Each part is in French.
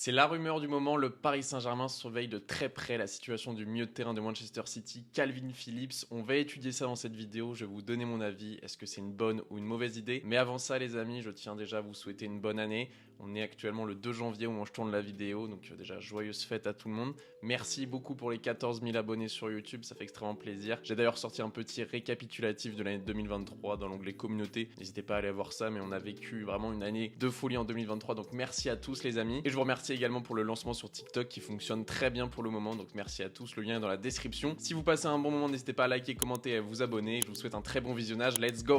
C'est la rumeur du moment, le Paris Saint-Germain surveille de très près la situation du milieu de terrain de Manchester City, Calvin Phillips. On va étudier ça dans cette vidéo, je vais vous donner mon avis, est-ce que c'est une bonne ou une mauvaise idée. Mais avant ça les amis, je tiens déjà à vous souhaiter une bonne année. On est actuellement le 2 janvier au moment où je tourne la vidéo, donc déjà joyeuse fête à tout le monde. Merci beaucoup pour les 14 000 abonnés sur YouTube, ça fait extrêmement plaisir. J'ai d'ailleurs sorti un petit récapitulatif de l'année 2023 dans l'onglet communauté. N'hésitez pas à aller voir ça, mais on a vécu vraiment une année de folie en 2023, donc merci à tous les amis. Et je vous remercie également pour le lancement sur TikTok qui fonctionne très bien pour le moment, donc merci à tous, le lien est dans la description. Si vous passez un bon moment, n'hésitez pas à liker, commenter et à vous abonner. Je vous souhaite un très bon visionnage, let's go!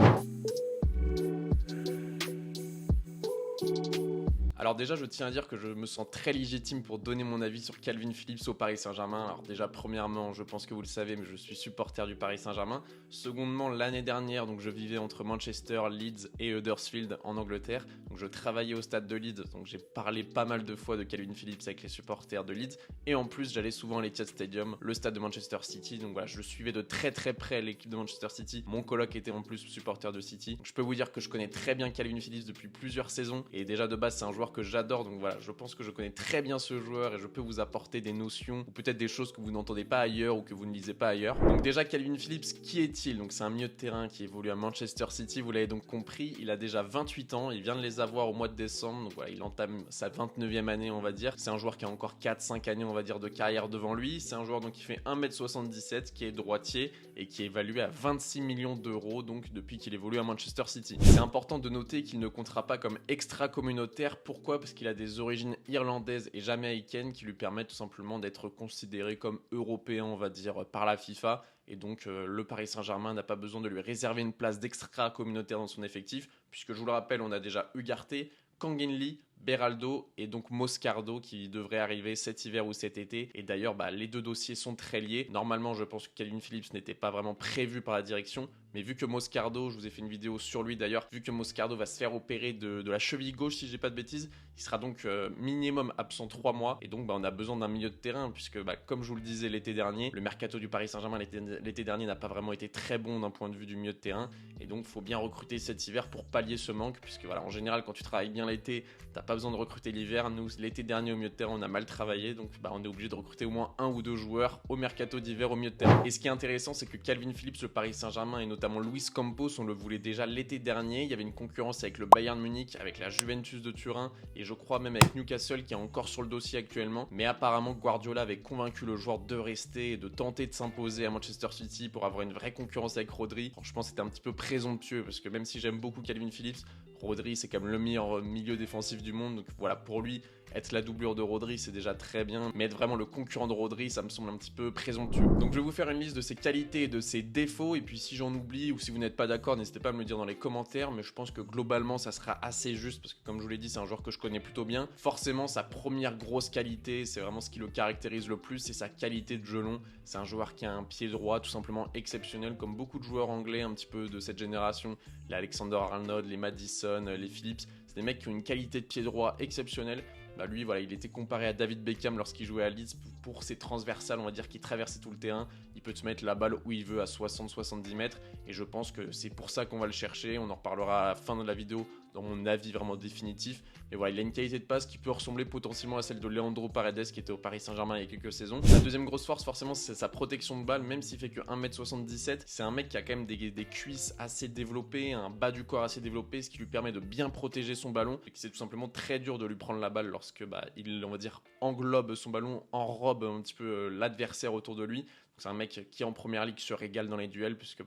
Alors déjà, je tiens à dire que je me sens très légitime pour donner mon avis sur Calvin Phillips au Paris Saint-Germain. Alors déjà, premièrement, je pense que vous le savez, mais je suis supporter du Paris Saint-Germain. Secondement, l'année dernière, donc je vivais entre Manchester, Leeds et Huddersfield en Angleterre. Donc je travaillais au stade de Leeds, donc j'ai parlé pas mal de fois de Calvin Phillips avec les supporters de Leeds. Et en plus, j'allais souvent à l'Etihad Stadium, le stade de Manchester City. Donc voilà, je suivais de très près l'équipe de Manchester City. Mon coloc était en plus supporter de City. Donc je peux vous dire que je connais très bien Calvin Phillips depuis plusieurs saisons. Et déjà de base, c'est un joueur que j'adore, donc voilà, je pense que je connais très bien ce joueur et je peux vous apporter des notions ou peut-être des choses que vous n'entendez pas ailleurs ou que vous ne lisez pas ailleurs. Donc déjà, Calvin Phillips, qui est-il? Donc c'est un milieu de terrain qui évolue à Manchester City, vous l'avez donc compris, il a déjà 28 ans, il vient de les avoir au mois de décembre, donc voilà, il entame sa 29e année on va dire. C'est un joueur qui a encore 4-5 années on va dire de carrière devant lui, c'est un joueur donc qui fait 1m77, qui est droitier et qui est évalué à 26 millions d'euros donc depuis qu'il évolue à Manchester City. C'est important de noter qu'il ne comptera pas comme extra-communautaire, pourquoi? Parce qu'il a des origines irlandaises et jamaïcaines qui lui permettent tout simplement d'être considéré comme européen, on va dire, par la FIFA. Et donc le Paris Saint-Germain n'a pas besoin de lui réserver une place d'extra-communautaire dans son effectif, puisque je vous le rappelle, on a déjà Ugarte, Kangin Lee, Beraldo et donc Moscardo qui devrait arriver cet hiver ou cet été. Et d'ailleurs, les deux dossiers sont très liés. Normalement, je pense que Calvin Phillips n'était pas vraiment prévu par la direction. Mais vu que Moscardo, je vous ai fait une vidéo sur lui d'ailleurs, vu que Moscardo va se faire opérer de la cheville gauche si j'ai pas de bêtises, il sera donc minimum absent 3 mois. Et donc on a besoin d'un milieu de terrain puisque comme je vous le disais l'été dernier, le mercato du Paris Saint-Germain l'été dernier n'a pas vraiment été très bon d'un point de vue du milieu de terrain. Et donc il faut bien recruter cet hiver pour pallier ce manque, puisque voilà, en général quand tu travailles bien l'été, t'as pas besoin de recruter l'hiver. Nous l'été dernier au milieu de terrain on a mal travaillé, donc on est obligé de recruter au moins 1 ou 2 joueurs au mercato d'hiver au milieu de terrain. Et ce qui est intéressant, c'est que Calvin Phillips, le Paris Saint-Germain et notamment Luis Campos, on le voulait déjà l'été dernier. Il y avait une concurrence avec le Bayern Munich, avec la Juventus de Turin et je crois même avec Newcastle qui est encore sur le dossier actuellement. Mais apparemment Guardiola avait convaincu le joueur de rester et de tenter de s'imposer à Manchester City pour avoir une vraie concurrence avec Rodri. Franchement, c'était un petit peu présomptueux parce que même si j'aime beaucoup Calvin Phillips, Rodri c'est quand même le meilleur milieu défensif du monde. Donc voilà, pour lui, être la doublure de Rodri c'est déjà très bien, mais être vraiment le concurrent de Rodri ça me semble un petit peu présomptueux. Donc je vais vous faire une liste de ses qualités et de ses défauts, et puis si j'en oublie ou si vous n'êtes pas d'accord, n'hésitez pas à me le dire dans les commentaires, mais je pense que globalement ça sera assez juste parce que comme je vous l'ai dit, c'est un joueur que je connais plutôt bien. Forcément sa première grosse qualité, c'est vraiment ce qui le caractérise le plus, c'est sa qualité de jeu long. C'est un joueur qui a un pied droit tout simplement exceptionnel, comme beaucoup de joueurs anglais un petit peu de cette génération, les Alexander-Arnold, les Maddison, les Phillips, c'est des mecs qui ont une qualité de pied droit exceptionnelle. Lui, voilà, il était comparé à David Beckham lorsqu'il jouait à Leeds pour ses transversales, on va dire, qui traversaient tout le terrain. Il peut te mettre la balle où il veut à 60-70 mètres et je pense que c'est pour ça qu'on va le chercher. On en reparlera à la fin de la vidéo dans mon avis vraiment définitif. Et voilà, il a une qualité de passe qui peut ressembler potentiellement à celle de Leandro Paredes qui était au Paris Saint-Germain il y a quelques saisons. Sa deuxième grosse force, forcément, c'est sa protection de balle, même s'il fait que 1m77. C'est un mec qui a quand même des cuisses assez développées, un bas du corps assez développé, ce qui lui permet de bien protéger son ballon. Et c'est tout simplement très dur de lui prendre la balle lorsque il, on va dire, englobe son ballon, enrobe un petit peu l'adversaire autour de lui. C'est un mec qui en première ligue se régale dans les duels puisque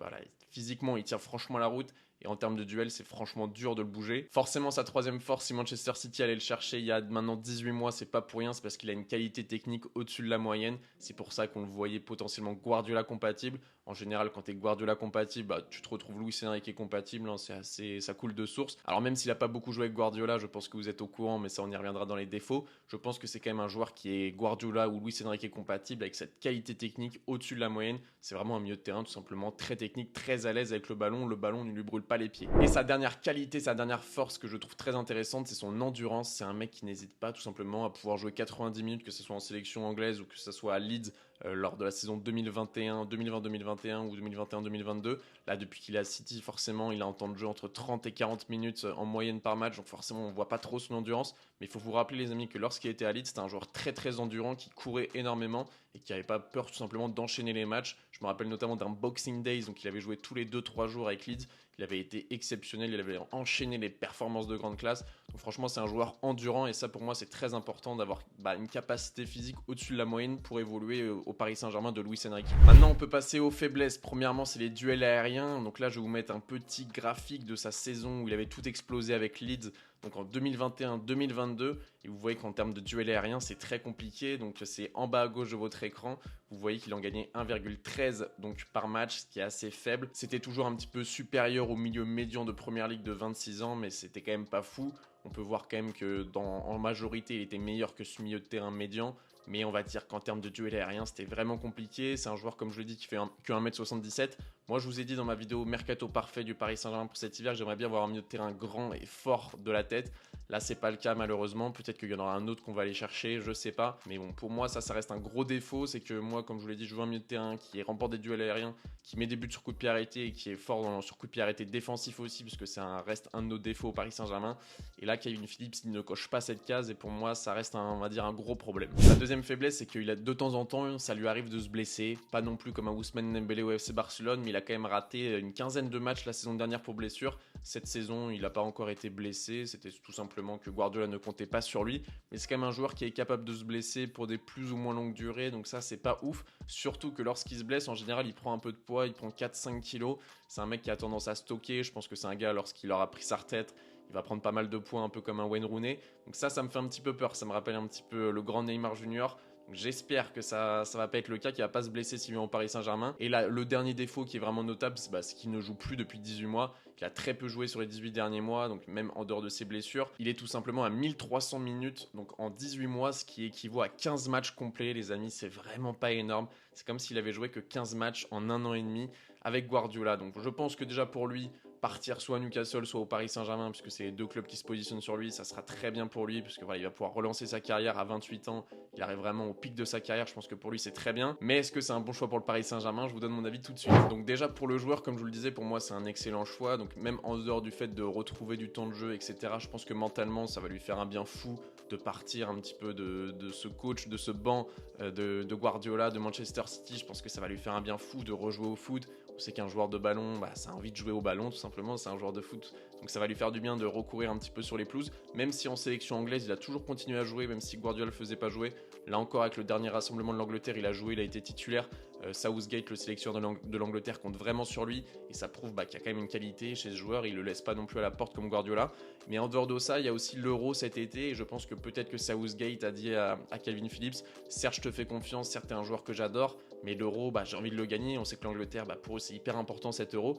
physiquement il tient franchement la route. Et en termes de duel, c'est franchement dur de le bouger. Forcément, sa troisième force, si Manchester City allait le chercher il y a maintenant 18 mois, c'est pas pour rien, c'est parce qu'il a une qualité technique au-dessus de la moyenne. C'est pour ça qu'on le voyait potentiellement Guardiola compatible. En général, quand tu es Guardiola compatible, tu te retrouves Luis Enrique compatible, ça coule de source. Alors même s'il n'a pas beaucoup joué avec Guardiola, je pense que vous êtes au courant, mais ça on y reviendra dans les défauts. Je pense que c'est quand même un joueur qui est Guardiola ou Luis Enrique compatible avec cette qualité technique au-dessus de la moyenne. C'est vraiment un milieu de terrain tout simplement très technique, très à l'aise avec le ballon ne lui brûle pas les pieds. Et sa dernière qualité, sa dernière force que je trouve très intéressante, c'est son endurance. C'est un mec qui n'hésite pas tout simplement à pouvoir jouer 90 minutes, que ce soit en sélection anglaise ou que ce soit à Leeds lors de la saison 2021-2020-2021. 2021 ou 2021-2022. Là, depuis qu'il est à City, forcément, il a un temps de jeu entre 30 et 40 minutes en moyenne par match. Donc forcément, on ne voit pas trop son endurance. Mais il faut vous rappeler, les amis, que lorsqu'il était à Leeds, c'était un joueur très très endurant qui courait énormément et qui n'avait pas peur tout simplement d'enchaîner les matchs. Je me rappelle notamment d'un Boxing Days, donc il avait joué tous les 2-3 jours avec Leeds. Il avait été exceptionnel, il avait enchaîné les performances de grande classe. Donc franchement, c'est un joueur endurant et ça pour moi, c'est très important d'avoir une capacité physique au-dessus de la moyenne pour évoluer au Paris Saint-Germain de Luis Enrique. Maintenant, on peut passer aux faiblesses. Premièrement, c'est les duels aériens. Donc là, je vais vous mettre un petit graphique de sa saison où il avait tout explosé avec Leeds. Donc en 2021-2022, et vous voyez qu'en termes de duel aérien, c'est très compliqué. Donc c'est en bas à gauche de votre écran. Vous voyez qu'il en gagnait 1,13 donc par match, ce qui est assez faible. C'était toujours un petit peu supérieur au milieu médian de Première Ligue de 26 ans, mais c'était quand même pas fou. On peut voir quand même que en majorité, il était meilleur que ce milieu de terrain médian. Mais on va dire qu'en termes de duel aérien, c'était vraiment compliqué. C'est un joueur, comme je le dis, qui fait que 1m77. Moi, je vous ai dit dans ma vidéo Mercato Parfait du Paris Saint-Germain pour cet hiver que j'aimerais bien avoir un milieu de terrain grand et fort de la tête. Là, c'est pas le cas malheureusement. Peut-être qu'il y en aura un autre qu'on va aller chercher, je sais pas. Mais bon, pour moi, ça reste un gros défaut. C'est que moi, comme je vous l'ai dit, je veux un milieu de terrain qui remporte des duels aériens, qui met des buts sur coup de pied arrêté et qui est fort sur coup de pied arrêté défensif aussi, parce que reste un de nos défauts au Paris Saint-Germain. Et là, Kevin Phillips, il ne coche pas cette case et pour moi, ça reste on va dire un gros problème. La deuxième faiblesse, c'est qu'il a de temps en temps, ça lui arrive de se blesser. Pas non plus comme un Ousmane Dembélé au FC Barcelone, mais il a quand même raté une quinzaine de matchs la saison dernière pour blessure. Cette saison, il n'a pas encore été blessé. C'était tout simplement que Guardiola ne comptait pas sur lui. Mais c'est quand même un joueur qui est capable de se blesser pour des plus ou moins longues durées. Donc ça, c'est pas ouf. Surtout que lorsqu'il se blesse, en général, il prend un peu de poids. Il prend 4-5 kilos. C'est un mec qui a tendance à stocker. Je pense que c'est un gars, lorsqu'il aura pris sa retraite, il va prendre pas mal de poids, un peu comme un Wayne Rooney. Donc ça me fait un petit peu peur. Ça me rappelle un petit peu le grand Neymar Junior. J'espère que ça va pas être le cas, qu'il va pas se blesser s'il vient au Paris Saint-Germain. Et là, le dernier défaut qui est vraiment notable, c'est qu'il ne joue plus depuis 18 mois, qu'il a très peu joué sur les 18 derniers mois, donc même en dehors de ses blessures. Il est tout simplement à 1300 minutes, donc en 18 mois, ce qui équivaut à 15 matchs complets, les amis, c'est vraiment pas énorme. C'est comme s'il avait joué que 15 matchs en un an et demi avec Guardiola. Donc je pense que déjà pour lui, partir soit à Newcastle, soit au Paris Saint-Germain, puisque c'est les deux clubs qui se positionnent sur lui, ça sera très bien pour lui, puisque voilà, il va pouvoir relancer sa carrière à 28 ans, il arrive vraiment au pic de sa carrière, je pense que pour lui c'est très bien. Mais est-ce que c'est un bon choix pour le Paris Saint-Germain? Je vous donne mon avis tout de suite. Donc déjà pour le joueur, comme je vous le disais, pour moi c'est un excellent choix, donc même en dehors du fait de retrouver du temps de jeu, etc., je pense que mentalement ça va lui faire un bien fou de partir un petit peu de ce coach, de ce banc de Guardiola, de Manchester City. Je pense que ça va lui faire un bien fou de rejouer au foot. On sait qu'un joueur de ballon, ça a envie de jouer au ballon tout simplement, c'est un joueur de foot. Donc ça va lui faire du bien de recourir un petit peu sur les pelouses, même si en sélection anglaise, il a toujours continué à jouer, même si Guardiola ne le faisait pas jouer. Là encore, avec le dernier rassemblement de l'Angleterre, il a joué, il a été titulaire. Southgate, le sélectionneur de l'Angleterre, compte vraiment sur lui et ça prouve qu'il y a quand même une qualité chez ce joueur. Il ne le laisse pas non plus à la porte comme Guardiola. Mais en dehors de ça, il y a aussi l'Euro cet été et je pense que peut-être que Southgate a dit à Calvin Phillips, certes je te fais confiance, certes t'es un joueur que j'adore, mais l'Euro, j'ai envie de le gagner. On sait que l'Angleterre, pour eux c'est hyper important cet Euro.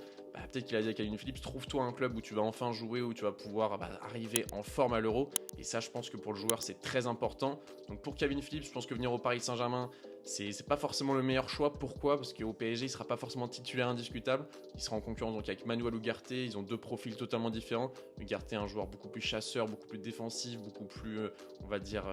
Peut-être qu'il a dit à Calvin Phillips, trouve-toi un club où tu vas enfin jouer, où tu vas pouvoir arriver en forme à l'Euro. Et ça, je pense que pour le joueur c'est très important. Donc pour Calvin Phillips, je pense que venir au Paris Saint-Germain, c'est pas forcément le meilleur choix. Pourquoi? Parce qu'au PSG, il sera pas forcément titulaire indiscutable. Il sera en concurrence donc avec Manuel Ugarte. Ils ont deux profils totalement différents. Ugarte est un joueur beaucoup plus chasseur, beaucoup plus défensif, beaucoup plus, on va dire,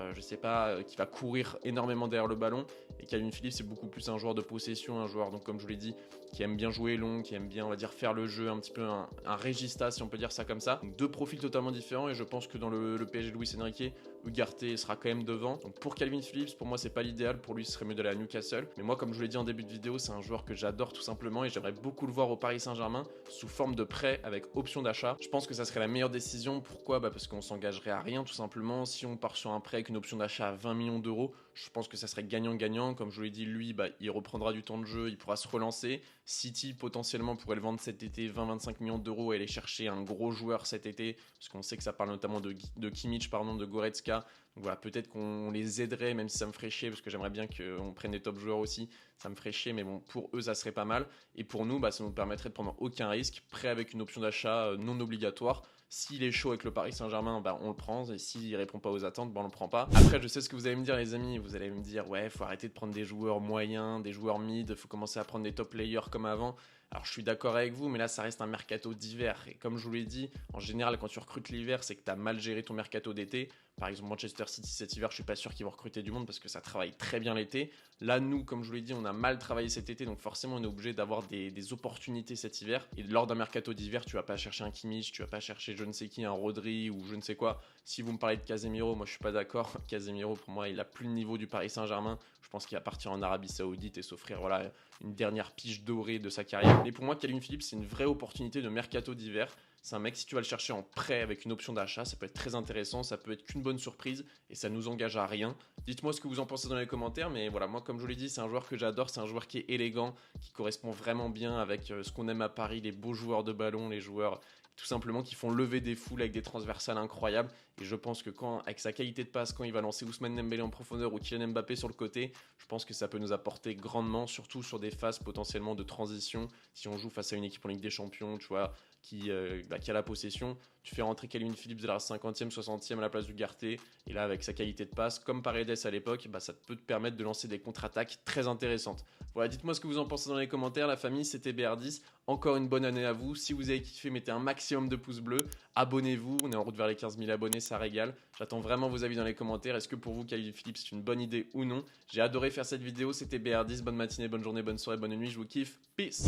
qui va courir énormément derrière le ballon. Et Calvin Phillips, c'est beaucoup plus un joueur de possession, un joueur, donc comme je vous l'ai dit, qui aime bien jouer long, qui aime bien, on va dire, faire le jeu, un petit peu un régista, si on peut dire ça comme ça. Donc deux profils totalement différents et je pense que dans le PSG de Luis Enrique, Ugarte sera quand même devant. Donc pour Calvin Phillips, pour moi, c'est pas l'idéal. Pour lui, ce serait mieux d'aller à Newcastle. Mais moi, comme je vous l'ai dit en début de vidéo, c'est un joueur que j'adore tout simplement et j'aimerais beaucoup le voir au Paris Saint-Germain sous forme de prêt avec option d'achat. Je pense que ça serait la meilleure décision. Pourquoi? Parce qu'on s'engagerait à rien tout simplement. Si on part sur un prêt avec une option d'achat à 20 millions d'euros, je pense que ça serait gagnant-gagnant. Comme je vous l'ai dit, lui, il reprendra du temps de jeu, il pourra se relancer. City, potentiellement, pourrait le vendre cet été 20-25 millions d'euros et aller chercher un gros joueur cet été, parce qu'on sait que ça parle notamment de Kimmich, de Goretzka. Donc voilà, peut-être qu'on les aiderait, même si ça me ferait chier, parce que j'aimerais bien qu'on prenne des top joueurs aussi. Ça me ferait chier, mais bon, pour eux, ça serait pas mal. Et pour nous, ça nous permettrait de prendre aucun risque, prêt avec une option d'achat non obligatoire. S'il est chaud avec le Paris Saint-Germain, on le prend. Et s'il ne répond pas aux attentes, on le prend pas. Après, je sais ce que vous allez me dire, les amis. Vous allez me dire, ouais, faut arrêter de prendre des joueurs moyens, des joueurs mid. Faut commencer à prendre des top players comme avant. Alors je suis d'accord avec vous, mais là ça reste un mercato d'hiver. Et comme je vous l'ai dit, en général quand tu recrutes l'hiver, c'est que tu as mal géré ton mercato d'été. Par exemple Manchester City cet hiver, je suis pas sûr qu'ils vont recruter du monde parce que ça travaille très bien l'été. Là nous, comme je vous l'ai dit, on a mal travaillé cet été, donc forcément on est obligé d'avoir des opportunités cet hiver. Et lors d'un mercato d'hiver, tu vas pas chercher un Kimmich, tu vas pas chercher je ne sais qui, un Rodri ou je ne sais quoi. Si vous me parlez de Casemiro, moi je suis pas d'accord. Casemiro pour moi il a plus le niveau du Paris Saint-Germain. Je pense qu'il va partir en Arabie Saoudite et s'offrir voilà, une dernière pige dorée de sa carrière. Et pour moi, Calvin Phillips, c'est une vraie opportunité de mercato d'hiver. C'est un mec, si tu vas le chercher en prêt avec une option d'achat, ça peut être très intéressant, ça peut être qu'une bonne surprise et ça nous engage à rien. Dites-moi ce que vous en pensez dans les commentaires, mais voilà, moi comme je vous l'ai dit, c'est un joueur que j'adore, c'est un joueur qui est élégant, qui correspond vraiment bien avec ce qu'on aime à Paris, les beaux joueurs de ballon, les joueurs tout simplement qui font lever des foules avec des transversales incroyables. Et je pense que avec sa qualité de passe, quand il va lancer Ousmane Dembélé en profondeur ou Kylian Mbappé sur le côté, je pense que ça peut nous apporter grandement, surtout sur des phases potentiellement de transition. Si on joue face à une équipe en Ligue des Champions, tu vois, qui a la possession, tu fais rentrer Calvin Phillips de la 50e, 60e à la place du Garté, et là avec sa qualité de passe, comme Paredes à l'époque, ça peut te permettre de lancer des contre-attaques très intéressantes. Voilà, dites-moi ce que vous en pensez dans les commentaires, la famille, c'était BR10, encore une bonne année à vous, si vous avez kiffé, mettez un maximum de pouces bleus, abonnez-vous, on est en route vers les 15 000 abonnés, ça régale, j'attends vraiment vos avis dans les commentaires, est-ce que pour vous Calvin Phillips c'est une bonne idée ou non? J'ai adoré faire cette vidéo, c'était BR10, bonne matinée, bonne journée, bonne soirée, bonne nuit, je vous kiffe, peace.